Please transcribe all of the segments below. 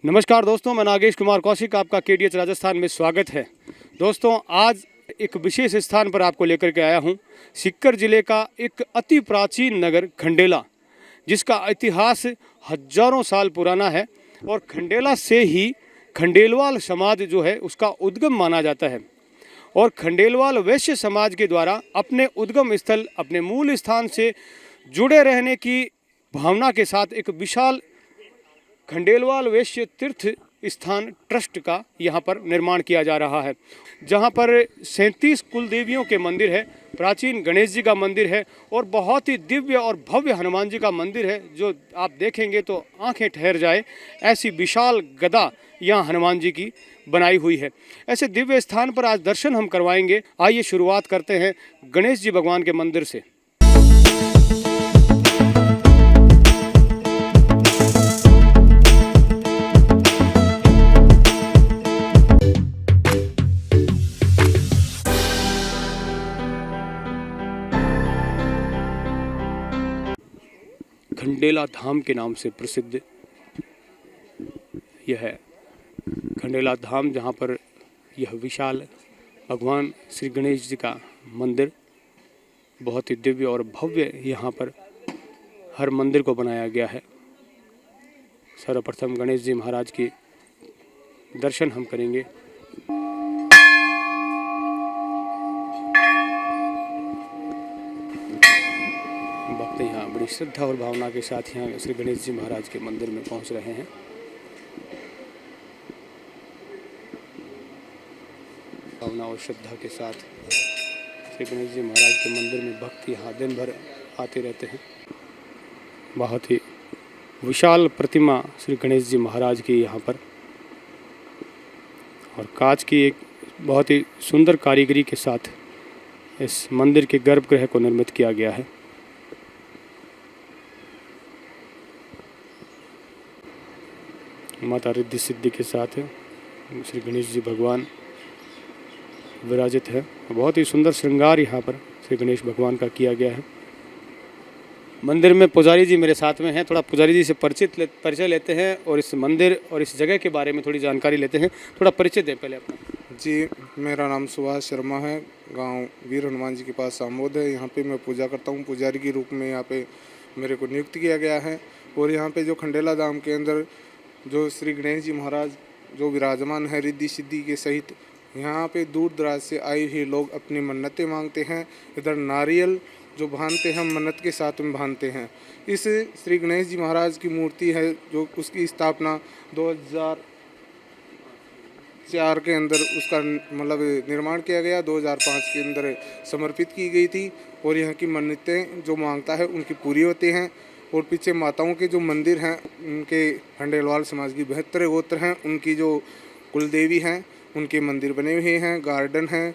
नमस्कार दोस्तों, मैं नागेश कुमार कौशिक, आपका केडीएच राजस्थान में स्वागत है। दोस्तों, आज एक विशेष स्थान पर आपको लेकर के आया हूं। सीकर जिले का एक अति प्राचीन नगर खंडेला, जिसका इतिहास हजारों साल पुराना है और खंडेला से ही खंडेलवाल समाज जो है उसका उद्गम माना जाता है। और खंडेलवाल वैश्य समाज के द्वारा अपने उद्गम स्थल, अपने मूल स्थान से जुड़े रहने की भावना के साथ एक विशाल खंडेलवाल वैश्य तीर्थ स्थान ट्रस्ट का यहाँ पर निर्माण किया जा रहा है, जहाँ पर 37 कुल देवियों के मंदिर है, प्राचीन गणेश जी का मंदिर है और बहुत ही दिव्य और भव्य हनुमान जी का मंदिर है, जो आप देखेंगे तो आंखें ठहर जाए। ऐसी विशाल गदा यहाँ हनुमान जी की बनाई हुई है। ऐसे दिव्य स्थान पर आज दर्शन हम करवाएंगे। आइए शुरुआत करते हैं गणेश जी भगवान के मंदिर से। खंडेला धाम के नाम से प्रसिद्ध यह है खंडेला धाम, जहाँ पर यह विशाल भगवान श्री गणेश जी का मंदिर बहुत ही दिव्य और भव्य यहाँ पर हर मंदिर को बनाया गया है। सर्वप्रथम गणेश जी महाराज की दर्शन हम करेंगे। भक्त यहाँ बड़ी श्रद्धा और भावना के साथ यहाँ श्री गणेश जी महाराज के मंदिर में पहुँच रहे हैं। भावना और श्रद्धा के साथ श्री गणेश जी महाराज के मंदिर में भक्त यहाँ दिन भर आते रहते हैं। बहुत ही विशाल प्रतिमा श्री गणेश जी महाराज की यहाँ पर, और कांच की एक बहुत ही सुंदर कारीगरी के साथ इस मंदिर के गर्भगृह को निर्मित किया गया है। माता रिद्धि सिद्धि के साथ श्री गणेश जी भगवान विराजित है। बहुत ही सुंदर श्रृंगार यहाँ पर श्री गणेश भगवान का किया गया है। मंदिर में पुजारी जी मेरे साथ में हैं। थोड़ा पुजारी जी से परिचय लेते हैं और इस मंदिर और इस जगह के बारे में थोड़ी जानकारी लेते हैं। थोड़ा परिचय दें पहले अपना। जी, मेरा नाम सुभाष शर्मा है। गांव वीर हनुमान जी के पास सामोद है। यहाँ पे मैं पूजा करता हूँ। पुजारी के रूप में यहाँ पे मेरे को नियुक्त किया गया है। और यहाँ पे जो खंडेला धाम के अंदर जो श्री गणेश जी महाराज जो विराजमान है रिद्धि सिद्धि के सहित, यहाँ पे दूर दराज से आए हुए लोग अपनी मन्नतें मांगते हैं। इधर नारियल जो बांधते हैं, मन्नत के साथ में बांधते हैं। इस श्री गणेश जी महाराज की मूर्ति है जो उसकी स्थापना 2004 के अंदर उसका मतलब निर्माण किया गया, 2005 के अंदर समर्पित की गई थी। और यहाँ की मन्नतें जो मांगता है उनकी पूरी होती हैं। और पीछे माताओं के जो मंदिर हैं, उनके खंडेलवाल समाज की 72 गोत्र हैं, उनकी जो कुलदेवी हैं उनके मंदिर बने हुए हैं, गार्डन है,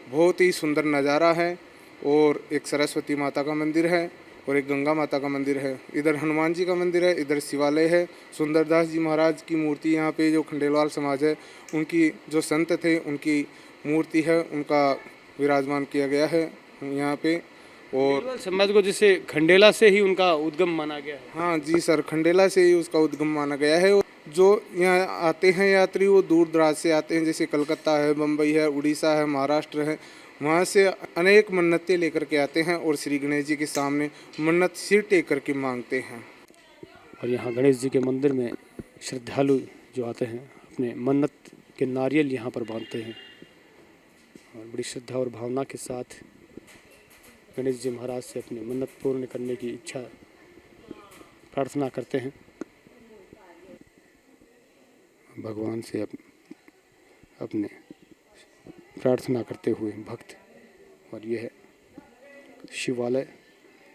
बहुत ही सुंदर नज़ारा है। और एक सरस्वती माता का मंदिर है और एक गंगा माता का मंदिर है। इधर हनुमान जी का मंदिर है, इधर शिवालय है। सुंदरदास जी महाराज की मूर्ति यहाँ पे जो खंडेलवाल समाज है उनकी जो संत थे उनकी मूर्ति है, उनका विराजमान किया गया है यहाँ पे। और समाज को जैसे खंडेला से ही उनका उद्गम माना गया है। हाँ जी सर, खंडेला से ही उसका उद्गम माना गया है। जो यहाँ आते हैं यात्री वो दूर दराज से आते हैं, जैसे कलकत्ता है, बम्बई है, उड़ीसा है, महाराष्ट्र है, वहाँ से अनेक मन्नतें लेकर के आते हैं और श्री गणेश जी के सामने मन्नत सिर टेक करके मांगते हैं। और यहाँ गणेश जी के मंदिर में श्रद्धालु जो आते हैं अपने मन्नत के नारियल यहाँ पर बांधते हैं और बड़ी श्रद्धा और भावना के साथ गणेश जी महाराज से अपनी मन्नत पूर्ण करने की इच्छा प्रार्थना करते हैं। भगवान से अपने प्रार्थना करते हुए भक्त। और यह है शिवालय,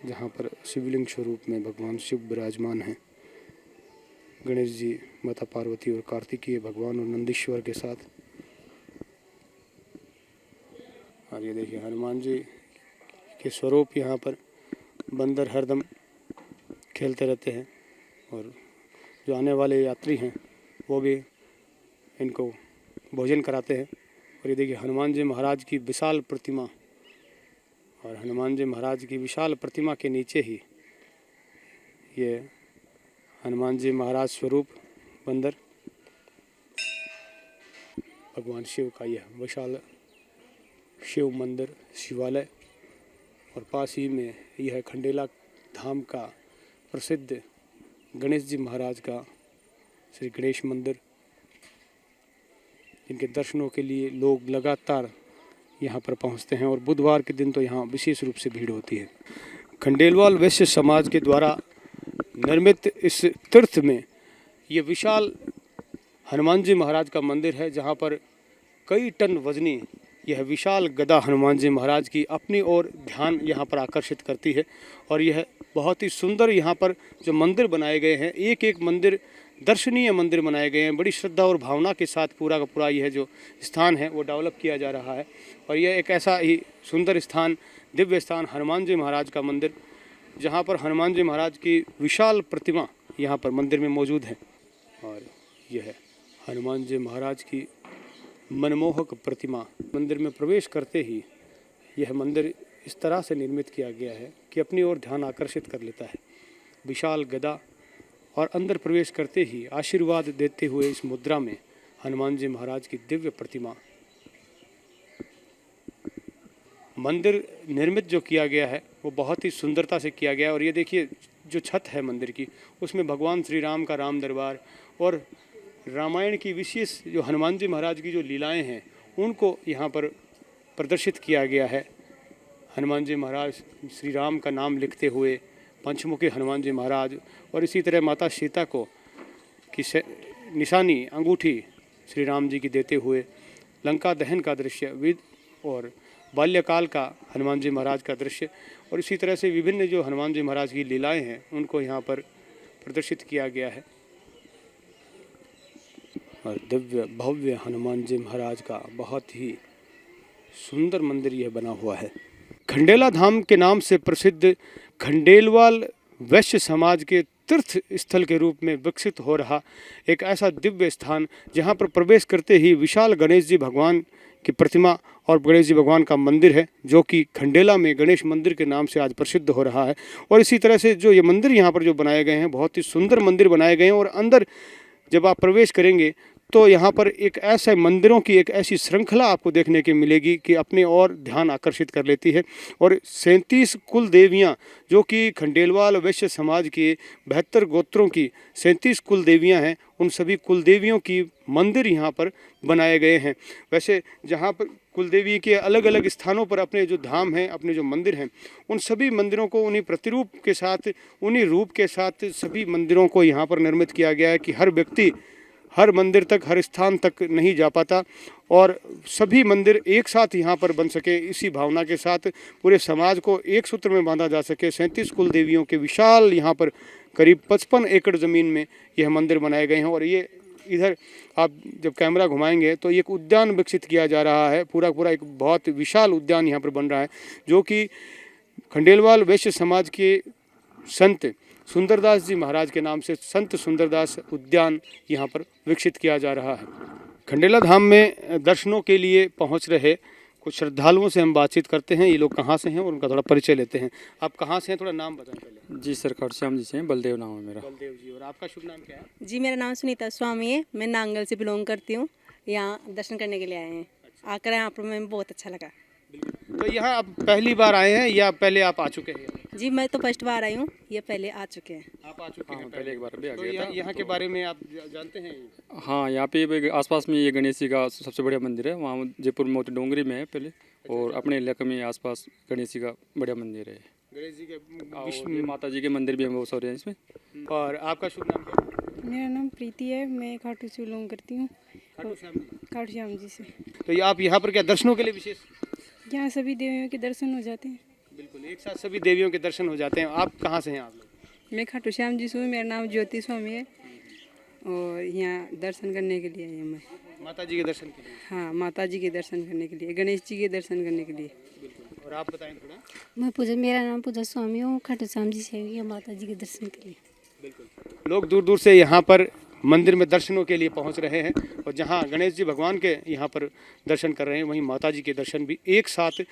जहाँ पर शिवलिंग स्वरूप में भगवान शिव विराजमान हैं। गणेश जी, माता पार्वती और कार्तिकेय भगवान और नंदीश्वर के साथ। और ये देखिए हनुमान जी के स्वरूप यहाँ पर बंदर हरदम खेलते रहते हैं और जो आने वाले यात्री हैं वो भी इनको भोजन कराते हैं। और ये देखिए हनुमान जी महाराज की विशाल प्रतिमा, और हनुमान जी महाराज की विशाल प्रतिमा के नीचे ही ये हनुमान जी महाराज स्वरूप बंदर भगवान शिव का यह विशाल शिव मंदिर शिवालय और पास ही में यह खंडेला धाम का प्रसिद्ध गणेश जी महाराज का श्री गणेश मंदिर, जिनके दर्शनों के लिए लोग लगातार यहाँ पर पहुँचते हैं और बुधवार के दिन तो यहाँ विशेष रूप से भीड़ होती है। खंडेलवाल वैश्य समाज के द्वारा निर्मित इस तीर्थ में ये विशाल हनुमान जी महाराज का मंदिर है, जहाँ पर कई टन वजनी यह विशाल गदा हनुमान जी महाराज की अपनी ओर ध्यान यहाँ पर आकर्षित करती है। और यह बहुत ही सुंदर यहाँ पर जो मंदिर बनाए गए हैं, एक एक मंदिर दर्शनीय मंदिर बनाए गए हैं। बड़ी श्रद्धा और भावना के साथ पूरा का पूरा यह जो स्थान है वो डेवलप किया जा रहा है। और यह एक ऐसा ही सुंदर स्थान, दिव्य स्थान हनुमान जी महाराज का मंदिर, जहाँ पर हनुमान जी महाराज की विशाल प्रतिमा यहाँ पर मंदिर में मौजूद है। और यह हनुमान जी महाराज की मनमोहक प्रतिमा मंदिर में प्रवेश करते ही यह मंदिर इस तरह से निर्मित किया गया है कि अपनी ओर ध्यान आकर्षित कर लेता है। विशाल गदा और अंदर प्रवेश करते ही आशीर्वाद देते हुए इस मुद्रा में हनुमान जी महाराज की दिव्य प्रतिमा। मंदिर निर्मित जो किया गया है वो बहुत ही सुंदरता से किया गया है। और ये देखिए जो छत है मंदिर की, उसमें भगवान श्री राम का राम दरबार और रामायण की विशेष जो हनुमान जी महाराज की जो लीलाएं हैं उनको यहाँ पर प्रदर्शित किया गया है। हनुमान जी महाराज श्री राम का नाम लिखते हुए, पंचमुखी हनुमान जी महाराज, और इसी तरह माता सीता को की निशानी अंगूठी श्री राम जी की देते हुए लंका दहन का दृश्य और बाल्यकाल का हनुमान जी महाराज का दृश्य, और इसी तरह से विभिन्न जो हनुमान जी महाराज की लीलाएं हैं उनको यहाँ पर प्रदर्शित किया गया है। और दिव्य भव्य हनुमान जी महाराज का बहुत ही सुंदर मंदिर यह बना हुआ है। खंडेला धाम के नाम से प्रसिद्ध खंडेलवाल वैश्य समाज के तीर्थ स्थल के रूप में विकसित हो रहा एक ऐसा दिव्य स्थान, जहां पर प्रवेश करते ही विशाल गणेश जी भगवान की प्रतिमा और गणेश जी भगवान का मंदिर है, जो कि खंडेला में गणेश मंदिर के नाम से आज प्रसिद्ध हो रहा है। और इसी तरह से जो ये मंदिर यहाँ पर जो बनाए गए हैं, बहुत ही सुंदर मंदिर बनाए गए हैं। और अंदर जब आप प्रवेश करेंगे तो यहाँ पर एक ऐसे मंदिरों की एक ऐसी श्रृंखला आपको देखने की मिलेगी कि अपने और ध्यान आकर्षित कर लेती है। और 37 कुल देवियाँ, जो कि खंडेलवाल वैश्य समाज के 72 गोत्रों की 37 कुल देवियाँ हैं, उन सभी कुल देवियों की मंदिर यहाँ पर बनाए गए हैं। वैसे जहाँ पर कुल देवी के अलग अलग स्थानों पर अपने जो धाम हैं, अपने जो मंदिर हैं, उन सभी मंदिरों को उन्हीं प्रतिरूप के साथ, उन्हीं रूप के साथ सभी मंदिरों को यहाँ पर निर्मित किया गया है कि हर व्यक्ति हर मंदिर तक, हर स्थान तक नहीं जा पाता और सभी मंदिर एक साथ यहाँ पर बन सके, इसी भावना के साथ पूरे समाज को एक सूत्र में बांधा जा सके। 37 कुल देवियों के विशाल यहाँ पर करीब 55 एकड़ ज़मीन में यह मंदिर बनाए गए हैं। और ये इधर आप जब कैमरा घुमाएंगे तो एक उद्यान विकसित किया जा रहा है, पूरा पूरा एक बहुत विशाल उद्यान यहाँ पर बन रहा है, जो कि खंडेलवाल वैश्य समाज के संत सुंदरदास जी महाराज के नाम से संत सुंदरदास उद्यान यहाँ पर विकसित किया जा रहा है। खंडेला धाम में दर्शनों के लिए पहुँच रहे कुछ श्रद्धालुओं से हम बातचीत करते हैं। ये लोग कहाँ से हैं और उनका थोड़ा परिचय लेते हैं। आप कहाँ से हैं, थोड़ा नाम बताएं पहले। जी सर, खाटूश्याम जी से हैं, बलदेव नाम है मेरा। बलदेव जी, और आपका शुभ नाम क्या है? जी मेरा नाम सुनीता स्वामी है, मैं नांगल से बिलोंग करती हूँ। यहाँ दर्शन करने के लिए आए हैं। आकर यहाँ पर मैं बहुत अच्छा लगा। तो यहाँ आप पहली बार आए हैं या पहले आप आ चुके हैं? जी मैं तो फर्स्ट बार आई हूँ, ये पहले आ चुके हैं। आप आ चुके हैं पहले एक बार भी आ तो गया था। यहाँ के बारे में आप जानते हैं? हाँ, यहाँ पे आसपास में ये गणेश जी का सबसे बढ़िया मंदिर है। वहाँ जयपुर मोती डोंगरी में है पहले, और अपने इलाके में आसपास गणेश जी का बढ़िया मंदिर है। गणेश जी और के ये माता जी के मंदिर भी हैं बहुत सारे हैं इसमें। और आपका शुभ नाम क्या है? मेरा नाम प्रीति है, मैं खाटू से बिलोंग करती हूँ, खाटूश्याम जी। खाटूश्याम जी से। तो ये आप यहाँ पर क्या दर्शनों के लिए विशेष? यहाँ सभी देवियों के दर्शन हो जाते हैं। बिल्कुल, एक साथ सभी देवियों के दर्शन हो जाते हैं। आप कहाँ से हैं आप लोग? मैं खाटूश्याम जी से हूँ, मेरा नाम ज्योति स्वामी है, और यहाँ दर्शन करने के लिए आई हूँ मैं। माता जी के दर्शन के लिए? हाँ, माता जी के दर्शन करने के लिए, गणेश जी के दर्शन करने के लिए। बिल्कुल। और आप बताएं थोड़ा। मेरा नाम पूजा स्वामी हूँ, खाटूश्याम जी से हुई है माता जी के दर्शन के लिए। बिल्कुल, लोग दूर दूर से यहाँ पर मंदिर में दर्शनों के लिए पहुँच रहे हैं, और जहाँ गणेश जी भगवान के यहाँ पर दर्शन कर रहे हैं, वहीं माता जी के दर्शन भी एक साथ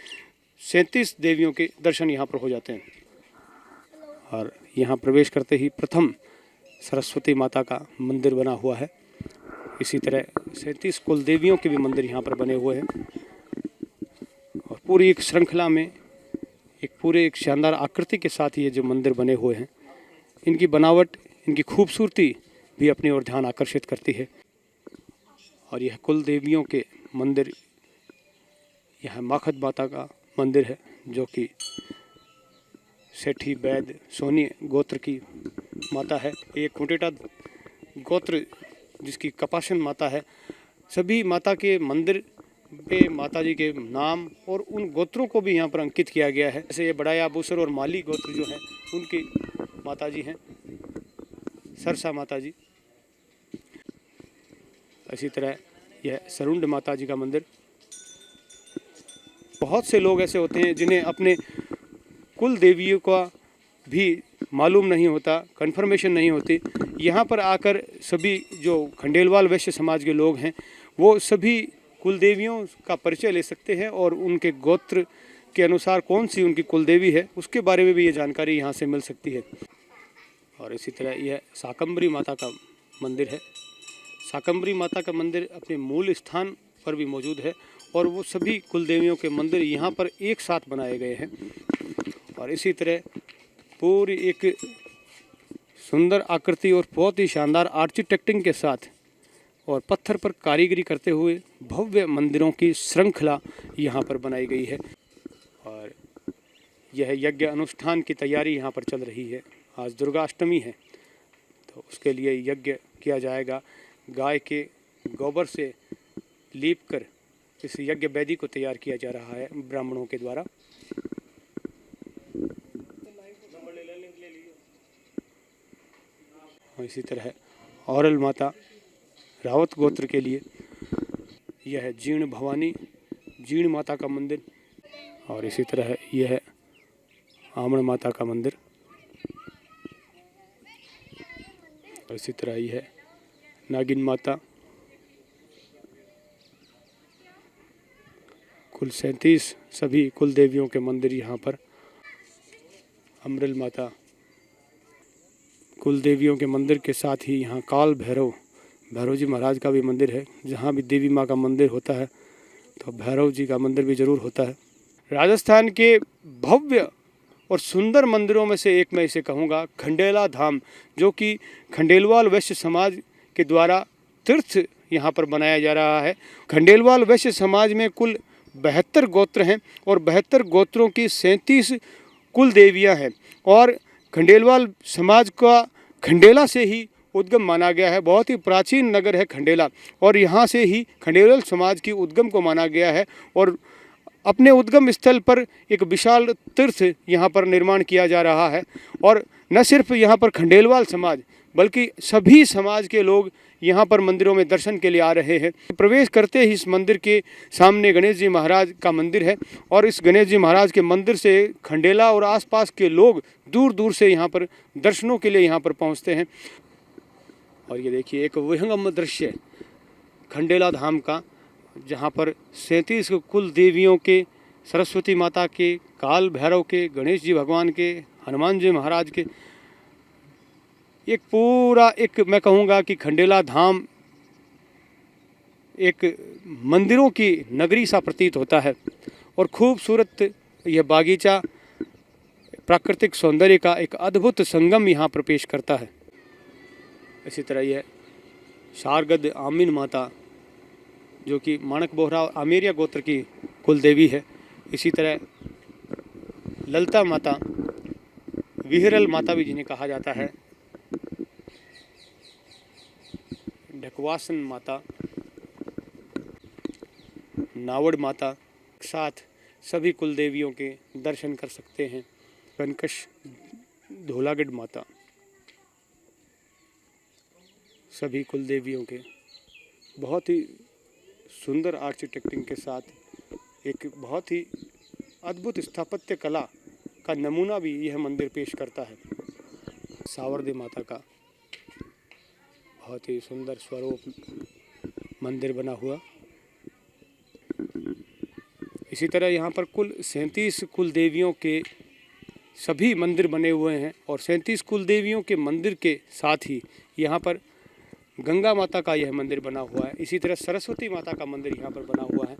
37 देवियों के दर्शन यहाँ पर हो जाते हैं। और यहाँ प्रवेश करते ही प्रथम सरस्वती माता का मंदिर बना हुआ है। इसी तरह 37 कुल देवियों के भी मंदिर यहाँ पर बने हुए हैं और पूरी एक श्रृंखला में एक शानदार आकृति के साथ ये जो मंदिर बने हुए हैं, इनकी बनावट, इनकी खूबसूरती भी अपनी ओर ध्यान आकर्षित करती है। और यह कुल देवियों के मंदिर, यह माखद माता का मंदिर है जो कि सेठी बैद सोनी गोत्र की माता है। ये कुटेटा गोत्र जिसकी कपासन माता है। सभी माता के मंदिर पे माता जी के नाम और उन गोत्रों को भी यहाँ पर अंकित किया गया है। जैसे ये बड़ाया बूसर और माली गोत्र जो है उनकी माता जी हैं, सरसा माता जी। इसी तरह यह सरुंड माता जी का मंदिर। बहुत से लोग ऐसे होते हैं जिन्हें अपने कुल देवियों का भी मालूम नहीं होता, कंफर्मेशन नहीं होती। यहाँ पर आकर सभी जो खंडेलवाल वैश्य समाज के लोग हैं वो सभी कुल देवियों का परिचय ले सकते हैं और उनके गोत्र के अनुसार कौन सी उनकी कुल देवी है उसके बारे में भी ये जानकारी यहाँ से मिल सकती है। और इसी तरह यह शाकंभरी माता का मंदिर है। शाकंभरी माता का मंदिर अपने मूल स्थान पर भी मौजूद है और वो सभी कुल देवियों के मंदिर यहाँ पर एक साथ बनाए गए हैं। और इसी तरह पूरी एक सुंदर आकृति और बहुत ही शानदार आर्किटेक्टिंग के साथ और पत्थर पर कारीगरी करते हुए भव्य मंदिरों की श्रृंखला यहाँ पर बनाई गई है। और यह यज्ञ अनुष्ठान की तैयारी यहाँ पर चल रही है। आज दुर्गाष्टमी है तो उसके लिए यज्ञ किया जाएगा। गाय के गोबर से लीप कर इस यज्ञ वेदी को तैयार किया जा रहा है ब्राह्मणों के द्वारा। और इसी तरह औरल माता रावत गोत्र के लिए यह जीर्ण भवानी जीर्ण माता का मंदिर। और इसी तरह यह आमण माता का मंदिर। और इसी तरह यह नागिन माता। कुल 37 सभी कुल देवियों के मंदिर यहाँ पर। अमृल माता कुल देवियों के मंदिर के साथ ही यहाँ काल भैरव जी महाराज का भी मंदिर है। जहाँ भी देवी माँ का मंदिर होता है तो भैरव जी का मंदिर भी जरूर होता है। राजस्थान के भव्य और सुंदर मंदिरों में से एक मैं इसे कहूँगा खंडेला धाम, जो कि खंडेलवाल वैश्य समाज के द्वारा तीर्थ यहाँ पर बनाया जा रहा है। खंडेलवाल वैश्य समाज में कुल 72 गोत्र हैं और 72 गोत्रों की 37 कुल देवियाँ हैं और खंडेलवाल समाज का खंडेला से ही उद्गम माना गया है। बहुत ही प्राचीन नगर है खंडेला और यहाँ से ही खंडेलवाल समाज की उद्गम को माना गया है। और अपने उद्गम स्थल पर एक विशाल तीर्थ यहाँ पर निर्माण किया जा रहा है। और न सिर्फ यहाँ पर खंडेलवाल समाज बल्कि सभी समाज के लोग यहाँ पर मंदिरों में दर्शन के लिए आ रहे हैं। प्रवेश करते ही इस मंदिर के सामने गणेश जी महाराज का मंदिर है और इस गणेश जी महाराज के मंदिर से खंडेला और आसपास के लोग दूर दूर से यहाँ पर दर्शनों के लिए यहाँ पर पहुँचते हैं। और ये देखिए एक विहंगम दृश्य खंडेला धाम का, जहाँ पर 37 कुल देवियों के, सरस्वती माता के, काल भैरव के, गणेश जी भगवान के, हनुमान जी महाराज के, एक पूरा एक मैं कहूँगा कि खंडेला धाम एक मंदिरों की नगरी सा प्रतीत होता है। और खूबसूरत यह बागीचा प्राकृतिक सौंदर्य का एक अद्भुत संगम यहाँ पर पेश करता है। इसी तरह यह शारगद आमीन माता जो कि माणक बोहरा और आमेरिया गोत्र की कुल देवी है। इसी तरह ललता माता, विहरल माता भी जिन्हें कहा जाता है, ढकवासन माता, नावड़ माता, साथ सभी कुल देवियों के दर्शन कर सकते हैं। कनकश धोलागढ़ माता, सभी कुल देवियों के बहुत ही सुंदर आर्किटेक्टिंग के साथ एक बहुत ही अद्भुत स्थापत्य कला का नमूना भी यह मंदिर पेश करता है। सावरदे माता का बहुत ही सुंदर स्वरूप मंदिर बना हुआ। इसी तरह यहाँ पर कुल 37 कुल देवियों के सभी मंदिर बने हुए हैं और 37 कुल देवियों के मंदिर के साथ ही यहाँ पर गंगा माता का यह मंदिर बना हुआ है। इसी तरह सरस्वती माता का मंदिर यहाँ पर बना हुआ है।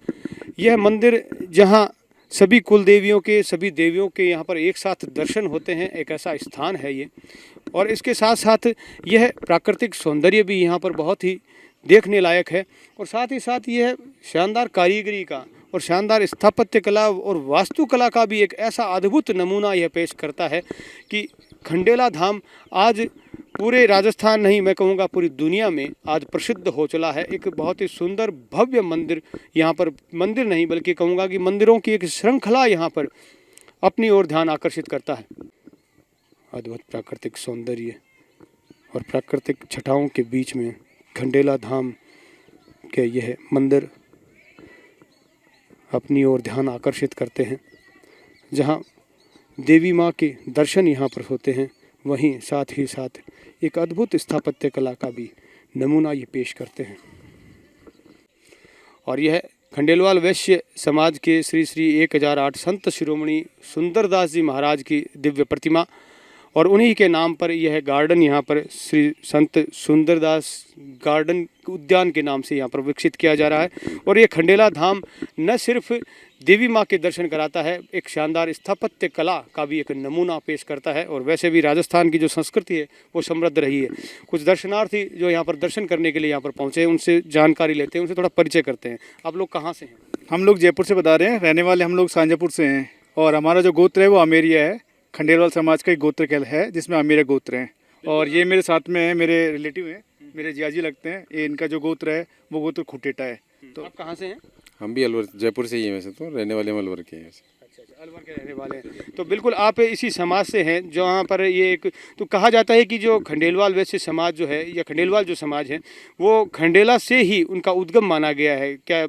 यह मंदिर जहाँ सभी कुल देवियों के, सभी देवियों के यहाँ पर एक साथ दर्शन होते हैं, एक ऐसा स्थान है ये। और इसके साथ साथ यह प्राकृतिक सौंदर्य भी यहाँ पर बहुत ही देखने लायक है। और साथ ही साथ यह शानदार कारीगरी का और शानदार स्थापत्य कला और वास्तुकला का भी एक ऐसा अद्भुत नमूना यह पेश करता है कि खंडेला धाम आज पूरे राजस्थान नहीं, मैं कहूँगा पूरी दुनिया में आज प्रसिद्ध हो चला है। एक बहुत ही सुंदर भव्य मंदिर यहाँ पर, मंदिर नहीं बल्कि कहूँगा कि मंदिरों की एक श्रृंखला यहाँ पर अपनी ओर ध्यान आकर्षित करता है। अद्भुत प्राकृतिक सौंदर्य और प्राकृतिक छटाओं के बीच में खंडेला धाम के यह मंदिर अपनी ओर ध्यान आकर्षित करते हैं। जहाँ देवी माँ के दर्शन यहाँ पर होते हैं, वहीं साथ ही साथ एक अद्भुत स्थापत्य कला का भी नमूना ये पेश करते हैं। और यह खंडेलवाल वैश्य समाज के श्री श्री 1008 संत शिरोमणि सुंदरदास जी महाराज की दिव्य प्रतिमा और उन्हीं के नाम पर यह गार्डन यहाँ पर श्री संत सुंदरदास गार्डन उद्यान के नाम से यहाँ पर विकसित किया जा रहा है। और ये खंडेला धाम न सिर्फ देवी माँ के दर्शन कराता है, एक शानदार स्थापत्य कला का भी एक नमूना पेश करता है। और वैसे भी राजस्थान की जो संस्कृति है वो समृद्ध रही है। कुछ दर्शनार्थी जो यहाँ पर दर्शन करने के लिए यहाँ पर पहुँचे हैं, उनसे जानकारी लेते हैं, उनसे थोड़ा परिचय करते हैं। आप लोग कहाँ से हैं? हम लोग जयपुर से बता रहे हैं, रहने वाले हम लोग सांजापुर से हैं। और हमारा जो गोत्र है वो अमेरिया है, खंडेलवाल समाज का एक गोत्र कहल है जिसमें अमेरिया गोत्र हैं। और ये मेरे साथ में है, मेरे रिलेटिव हैं, मेरे जियाजी लगते हैं। ये इनका जो गोत्र है वो गोत्र खुटेटा है। तो आप कहाँ से हैं? हम भी अलवर, जयपुर से ही हैं वैसे तो, रहने वाले हम अलवर के हैं। अच्छा, अलवर के रहने वाले हैं। तो बिल्कुल आप इसी समाज से हैं जहाँ पर ये एक, तो कहा जाता है कि जो खंडेलवाल वैश्य समाज जो है या खंडेलवाल जो समाज है वो खंडेला से ही उनका उद्गम माना गया है, क्या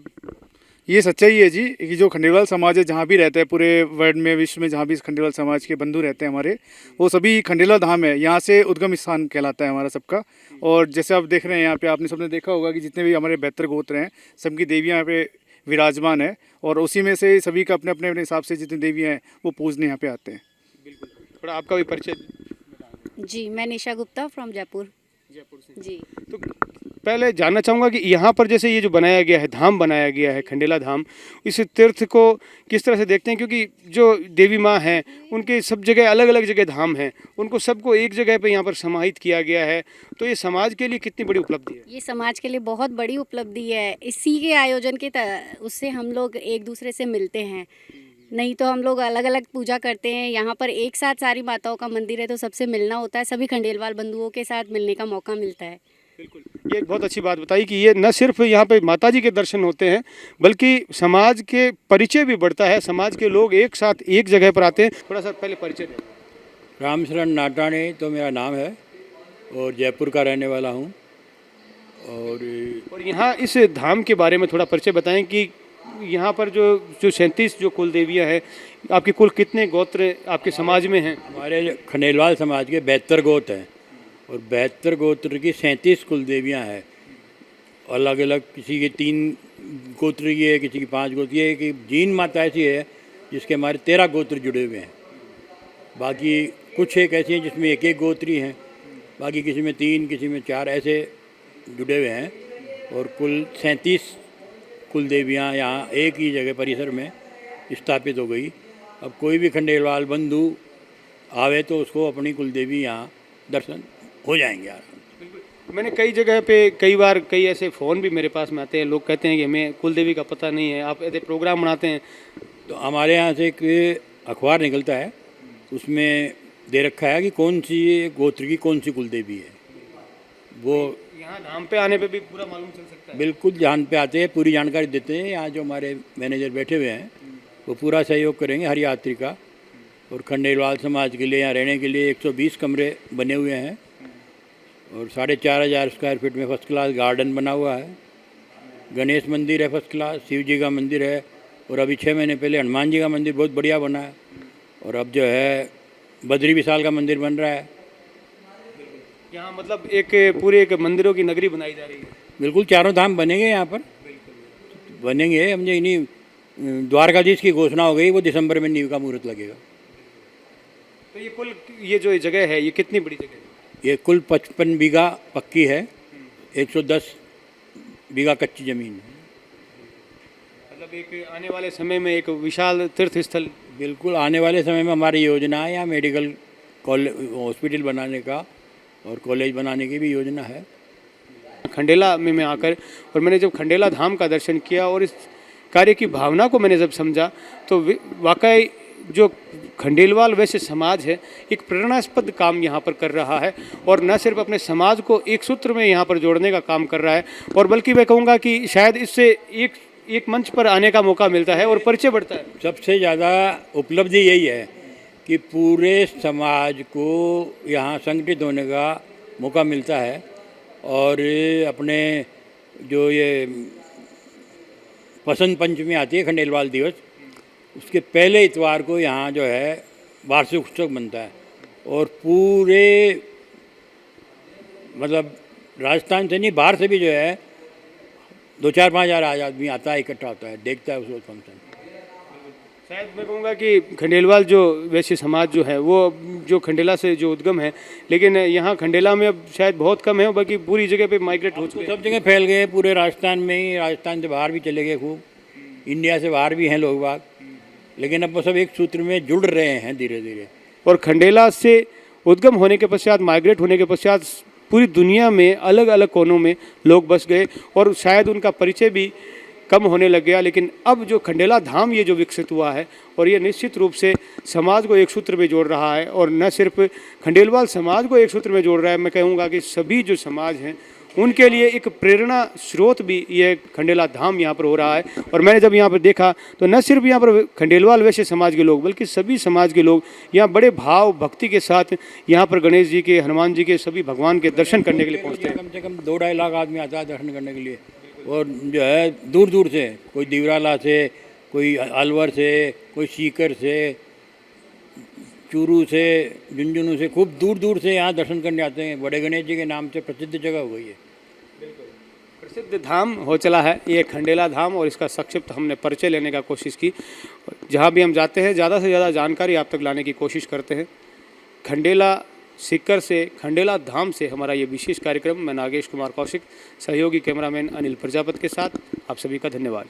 ये सच्चाई है जी? कि जो खंडेलवाल समाज है जहाँ भी रहता है पूरे वर्ल्ड में, विश्व में जहाँ भी खंडेलवाल समाज के बंधु रहते हैं हमारे, वो सभी खंडेलवाल धाम है, यहाँ से उद्गम स्थान कहलाता है हमारा सबका। और जैसे आप देख रहे हैं यहाँ पे, आपने सबने देखा होगा कि जितने भी हमारे 72 गोत्र हैं सबकी देवियाँ यहाँ पे विराजमान है। और उसी में से सभी का अपने अपने हिसाब से जितनी देवियाँ हैं वो पूजने यहाँ पे आते हैं। बिल्कुल, थोड़ा आपका भी परिचय। जी, मैं निशा गुप्ता फ्रॉम जयपुर। जयपुर से जी। तो पहले जानना चाहूँगा कि यहाँ पर जैसे ये जो बनाया गया है, धाम बनाया गया है खंडेला धाम, इस तीर्थ को किस तरह से देखते हैं? क्योंकि जो देवी माँ हैं उनके सब जगह अलग अलग जगह धाम हैं, उनको सबको एक जगह पे यहाँ पर समाहित किया गया है। तो ये समाज के लिए कितनी बड़ी उपलब्धि है? ये समाज के लिए बहुत बड़ी उपलब्धि है। इसी के आयोजन के उससे हम लोग एक दूसरे से मिलते हैं, नहीं तो हम लोग अलग अलग पूजा करते हैं। यहाँ पर एक साथ सारी माताओं का मंदिर है तो सबसे मिलना होता है, सभी खंडेलवाल बंधुओं के साथ मिलने का मौका मिलता है। बिल्कुल, ये एक बहुत अच्छी बात बताई कि ये न सिर्फ यहाँ पे माता जी के दर्शन होते हैं बल्कि समाज के परिचय भी बढ़ता है। समाज के लोग एक साथ एक जगह पर आते हैं। थोड़ा सा पहले परिचय दें। रामशरण नाटाणी तो मेरा नाम है और जयपुर का रहने वाला हूँ। और यहाँ इस धाम के बारे में थोड़ा परिचय बताएं कि यहाँ पर जो 37 जो कुल देवियाँ हैं, आपके कुल कितने गोत्र आपके समाज में हैं? हमारे खंडेलवाल समाज के 72 गोत्र हैं और 72 गोत्र की 37 कुल देवियाँ हैं। अलग अलग, किसी की 3 गोत्र की है, किसी की 5 गोत्र की है। कि जीन माता ऐसी है जिसके हमारे 13 गोत्र जुड़े हुए हैं। बाकी कुछ एक ऐसी हैं जिसमें एक एक गोत्री हैं, बाकी किसी में 3, किसी में 4 ऐसे जुड़े हुए हैं। और कुल 37 कुल देवियाँ यहाँ एक ही जगह परिसर में स्थापित हो गई। अब कोई भी खंडेलवाल बंधु आवे तो उसको अपनी कुल देवी यहाँ दर्शन हो जाएंगे। मैंने कई जगह पे कई बार कई ऐसे फ़ोन भी मेरे पास में आते हैं, लोग कहते हैं कि हमें कुल देवी का पता नहीं है, आप ऐसे प्रोग्राम बनाते हैं। तो हमारे यहाँ से एक अखबार निकलता है, उसमें दे रखा है कि कौन सी गोत्र की कौन सी कुल देवी है। वो यहाँ धाम पे आने पे भी पूरा मालूम चल सकता है? बिल्कुल, ध्यान पे आते हैं, पूरी जानकारी देते हैं। यहाँ जो हमारे मैनेजर बैठे हुए हैं वो पूरा सहयोग करेंगे हर यात्री का। और खंडेलवाल समाज के लिए यहाँ रहने के लिए 120 कमरे बने हुए हैं और 4500 स्क्वायर फीट में फर्स्ट क्लास गार्डन बना हुआ है। गणेश मंदिर है फर्स्ट क्लास, शिव जी का मंदिर है और अभी 6 महीने पहले हनुमान जी का मंदिर बहुत बढ़िया बना है। और अब जो है बद्री विशाल का मंदिर बन रहा है। यहाँ मतलब एक पूरे एक मंदिरों की नगरी बनाई जा रही है। बिल्कुल, चारों धाम बनेंगे यहाँ पर, बनेंगे। हमने इन्हीं द्वारकाधीश की घोषणा हो गई, वो दिसंबर में नींव का मुहूर्त लगेगा। तो ये जो जगह है ये कितनी बड़ी जगह है? ये कुल 55 बीघा पक्की है, 110 बीघा कच्ची ज़मीन है। मतलब एक आने वाले समय में एक विशाल तीर्थ स्थल। बिल्कुल आने वाले समय में हमारी योजना है यहाँ मेडिकल कॉलेज हॉस्पिटल बनाने का और कॉलेज बनाने की भी योजना है। खंडेला में मैं आकर और मैंने जब खंडेला धाम का दर्शन किया और इस कार्य की भावना को मैंने जब समझा तो वाकई जो खंडेलवाल वैश्य समाज है एक प्रेरणास्पद काम यहाँ पर कर रहा है और न सिर्फ अपने समाज को एक सूत्र में यहाँ पर जोड़ने का काम कर रहा है और बल्कि मैं कहूँगा कि शायद इससे एक मंच पर आने का मौका मिलता है और परिचय बढ़ता है। सबसे ज़्यादा उपलब्धि यही है कि पूरे समाज को यहाँ संगठित होने का मौका मिलता है और अपने जो ये बसंत पंचमी आती है खंडेलवाल दिवस, उसके पहले इतवार को यहाँ जो है वार्षिक उत्सव बनता है और पूरे मतलब राजस्थान से नहीं बाहर से भी जो है 2-4-5 हज़ार आदमी आता है, इकट्ठा होता है, देखता है उस फंक्शन। शायद मैं कहूँगा कि खंडेलवाल जो वैश्य समाज जो है वो जो खंडेला से जो उद्गम है, लेकिन यहाँ खंडेला में अब शायद बहुत कम है, बाकी पूरी जगह पे माइग्रेट हो चुके हैं। सब जगह फैल गए, पूरे राजस्थान में ही, राजस्थान से बाहर भी चले गए खूब, इंडिया से बाहर भी हैं लोग बाग, लेकिन अब वो सब एक सूत्र में जुड़ रहे हैं धीरे धीरे। और खंडेला से उद्गम होने के पश्चात, माइग्रेट होने के पश्चात पूरी दुनिया में अलग अलग कोनों में लोग बस गए और शायद उनका परिचय भी कम होने लग गया। लेकिन अब जो खंडेला धाम ये जो विकसित हुआ है और ये निश्चित रूप से समाज को एक सूत्र में जोड़ रहा है और न सिर्फ खंडेलवाल समाज को एक सूत्र में जोड़ रहा है, मैं कहूँगा कि सभी जो समाज हैं उनके लिए एक प्रेरणा स्रोत भी ये खंडेला धाम यहाँ पर हो रहा है। और मैंने जब यहाँ पर देखा तो न सिर्फ यहाँ पर खंडेलवाल वैश्य समाज के लोग बल्कि सभी समाज के लोग यहाँ बड़े भाव भक्ति के साथ यहाँ पर गणेश जी के, हनुमान जी के, सभी भगवान के दर्शन करने के लिए पहुँचते हैं। कम से कम 2-2.5 लाख आदमी आता है दर्शन करने के लिए और जो है दूर दूर से, कोई दीवराला से, कोई अलवर से, कोई सीकर से, चूरू से, झुंझुनू से, खूब दूर दूर से यहाँ दर्शन करने आते हैं। बड़े गणेश जी के नाम से प्रसिद्ध जगह हो गई है। प्रसिद्ध धाम हो चला है ये खंडेला धाम और इसका संक्षिप्त हमने परिचय लेने का कोशिश की। जहाँ भी हम जाते हैं ज़्यादा से ज़्यादा जानकारी आप तक लाने की कोशिश करते हैं। खंडेला सीकर से, खंडेला धाम से हमारा ये विशेष कार्यक्रम। मैं नागेश कुमार कौशिक, सहयोगी कैमरामैन अनिल प्रजापति के साथ आप सभी का धन्यवाद।